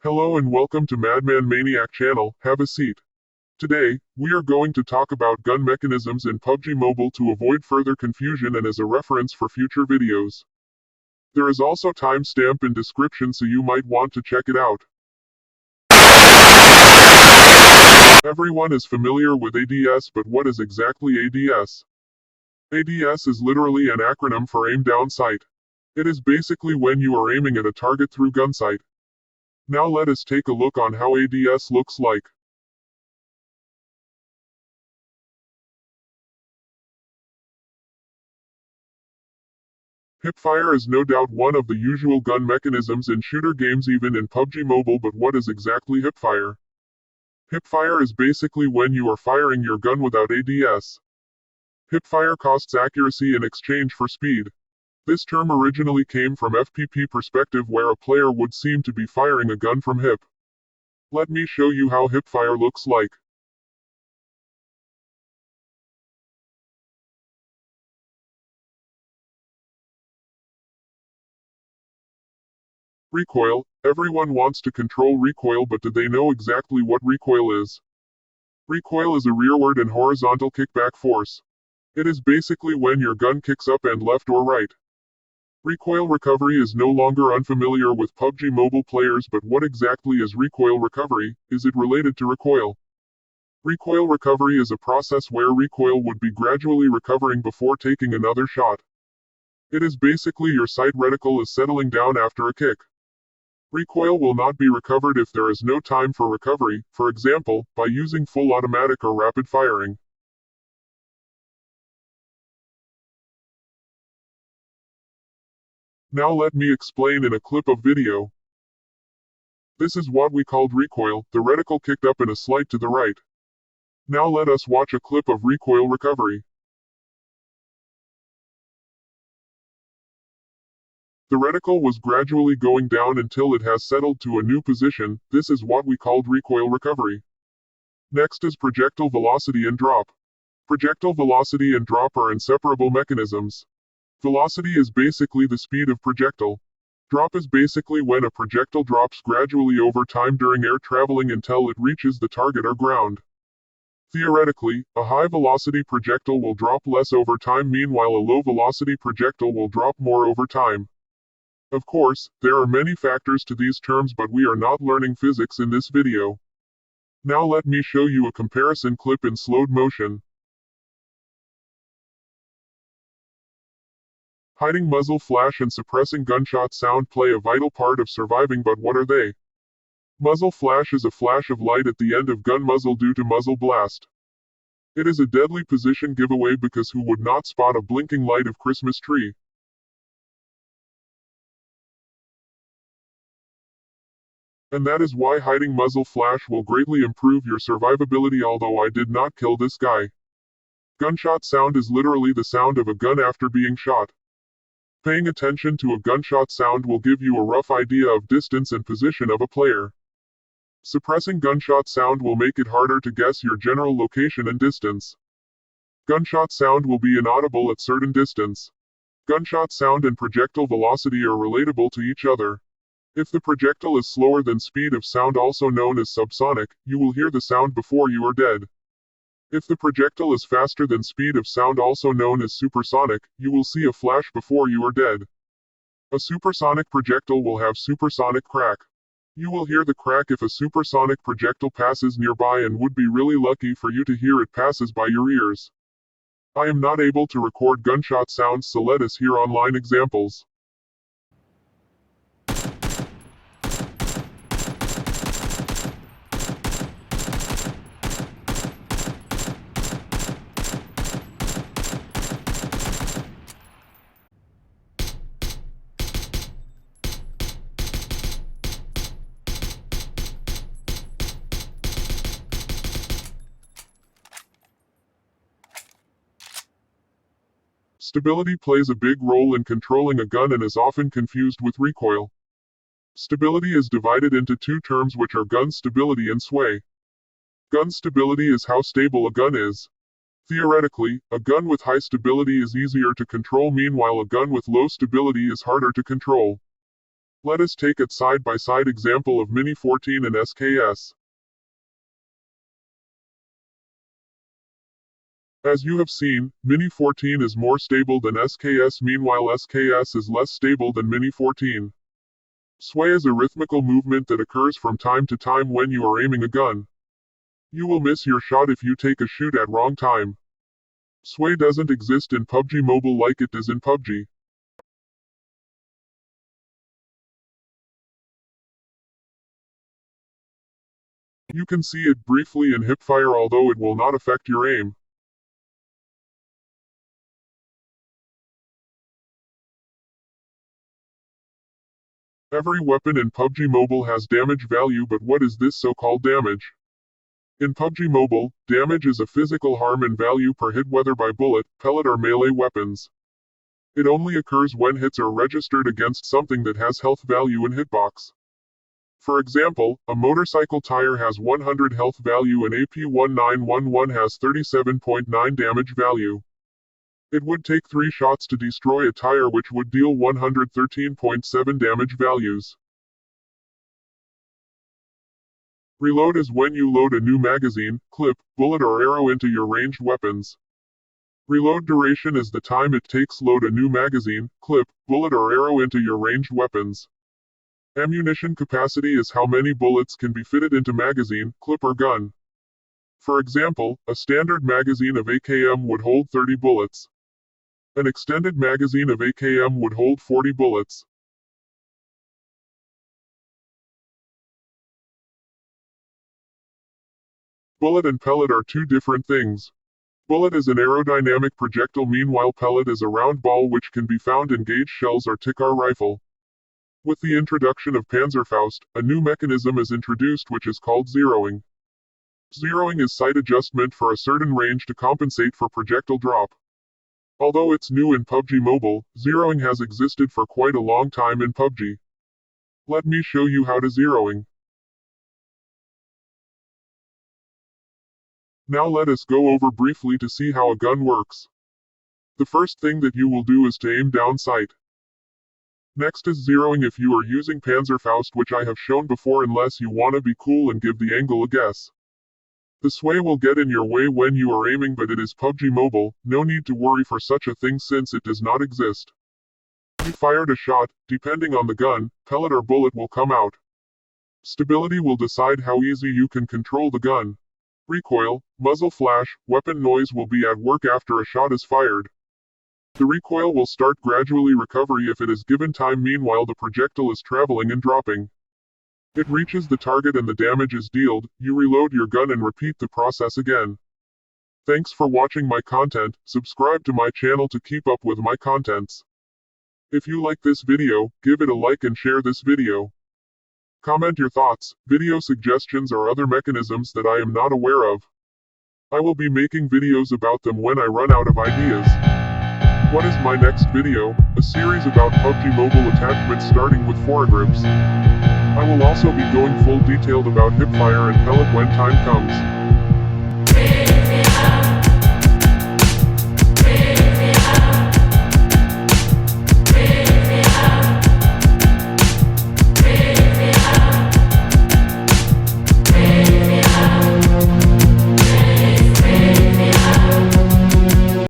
Hello and welcome to Madman Maniac channel, have a seat. Today, we are going to talk about gun mechanisms in PUBG Mobile to avoid further confusion and as a reference for future videos. There is also timestamp in description so you might want to check it out. Everyone is familiar with ADS, but what is exactly ADS? ADS is literally an acronym for aim down sight. It is basically when you are aiming at a target through gun sight. Now let us take a look on how ADS looks like. Hipfire is no doubt one of the usual gun mechanisms in shooter games even in PUBG Mobile, but what is exactly hipfire? Hipfire is basically when you are firing your gun without ADS. Hipfire costs accuracy in exchange for speed. This term originally came from FPP perspective where a player would seem to be firing a gun from hip. Let me show you how hipfire looks like. Recoil. Everyone wants to control recoil, but do they know exactly what recoil is? Recoil is a rearward and horizontal kickback force. It is basically when your gun kicks up and left or right. Recoil recovery is no longer unfamiliar with PUBG Mobile players, but what exactly is recoil recovery? Is it related to recoil? Recoil recovery is a process where recoil would be gradually recovering before taking another shot. It is basically your sight reticle is settling down after a kick. Recoil will not be recovered if there is no time for recovery, for example, by using full automatic or rapid firing. Now let me explain in a clip of video. This is what we called recoil, the reticle kicked up and a slight to the right. Now let us watch a clip of recoil recovery. The reticle was gradually going down until it has settled to a new position. This is what we called recoil recovery. Next is projectile velocity and drop. Projectile velocity and drop are inseparable mechanisms. Velocity is basically the speed of projectile. Drop is basically when a projectile drops gradually over time during air traveling until it reaches the target or ground. Theoretically, a high-velocity projectile will drop less over time, meanwhile a low-velocity projectile will drop more over time. Of course, there are many factors to these terms, but we are not learning physics in this video. Now let me show you a comparison clip in slowed motion. Hiding muzzle flash and suppressing gunshot sound play a vital part of surviving, but what are they? Muzzle flash is a flash of light at the end of gun muzzle due to muzzle blast. It is a deadly position giveaway because who would not spot a blinking light of Christmas tree? And that is why hiding muzzle flash will greatly improve your survivability, although I did not kill this guy. Gunshot sound is literally the sound of a gun after being shot. Paying attention to a gunshot sound will give you a rough idea of distance and position of a player. Suppressing gunshot sound will make it harder to guess your general location and distance. Gunshot sound will be inaudible at certain distance. Gunshot sound and projectile velocity are relatable to each other. If the projectile is slower than speed of sound, also known as subsonic, you will hear the sound before you are dead. If the projectile is faster than speed of sound, also known as supersonic, you will see a flash before you are dead. A supersonic projectile will have supersonic crack. You will hear the crack if a supersonic projectile passes nearby and would be really lucky for you to hear it passes by your ears. I am not able to record gunshot sounds, so let us hear online examples. Stability plays a big role in controlling a gun and is often confused with recoil. Stability is divided into two terms, which are gun stability and sway. Gun stability is how stable a gun is. Theoretically, a gun with high stability is easier to control, meanwhile a gun with low stability is harder to control. Let us take a side-by-side example of Mini 14 and SKS. As you have seen, Mini 14 is more stable than SKS, meanwhile SKS is less stable than Mini 14. Sway is a rhythmical movement that occurs from time to time when you are aiming a gun. You will miss your shot if you take a shoot at wrong time. Sway doesn't exist in PUBG Mobile like it does in PUBG. You can see it briefly in hipfire, although it will not affect your aim. Every weapon in PUBG Mobile has damage value, but what is this so-called damage? In PUBG Mobile, damage is a physical harm in value per hit, whether by bullet, pellet or melee weapons. It only occurs when hits are registered against something that has health value in hitbox. For example, a motorcycle tire has 100 health value and AP1911 has 37.9 damage value. It would take 3 shots to destroy a tire, which would deal 113.7 damage values. Reload is when you load a new magazine, clip, bullet or arrow into your ranged weapons. Reload duration is the time it takes load a new magazine, clip, bullet or arrow into your ranged weapons. Ammunition capacity is how many bullets can be fitted into magazine, clip or gun. For example, a standard magazine of AKM would hold 30 bullets. An extended magazine of AKM would hold 40 bullets. Bullet and pellet are two different things. Bullet is an aerodynamic projectile, meanwhile pellet is a round ball which can be found in gauge shells or Tikhar rifle. With the introduction of Panzerfaust, a new mechanism is introduced which is called zeroing. Zeroing is sight adjustment for a certain range to compensate for projectile drop. Although it's new in PUBG Mobile, zeroing has existed for quite a long time in PUBG. Let me show you how to zeroing. Now let us go over briefly to see how a gun works. The first thing that you will do is to aim down sight. Next is zeroing if you are using Panzerfaust, which I have shown before, unless you wanna be cool and give the angle a guess. The sway will get in your way when you are aiming, but it is PUBG Mobile, no need to worry for such a thing since it does not exist. You fired a shot, depending on the gun, pellet or bullet will come out. Stability will decide how easy you can control the gun. Recoil, muzzle flash, weapon noise will be at work after a shot is fired. The recoil will start gradually recovery if it is given time, meanwhile the projectile is traveling and dropping. It reaches the target and the damage is dealt, you reload your gun and repeat the process again. Thanks for watching my content, subscribe to my channel to keep up with my contents. If you like this video, give it a like and share this video. Comment your thoughts, video suggestions or other mechanisms that I am not aware of. I will be making videos about them when I run out of ideas. What is my next video? A series about PUBG Mobile attachments starting with foregrips. I will also be going full detailed about hipfire and pellet when time comes.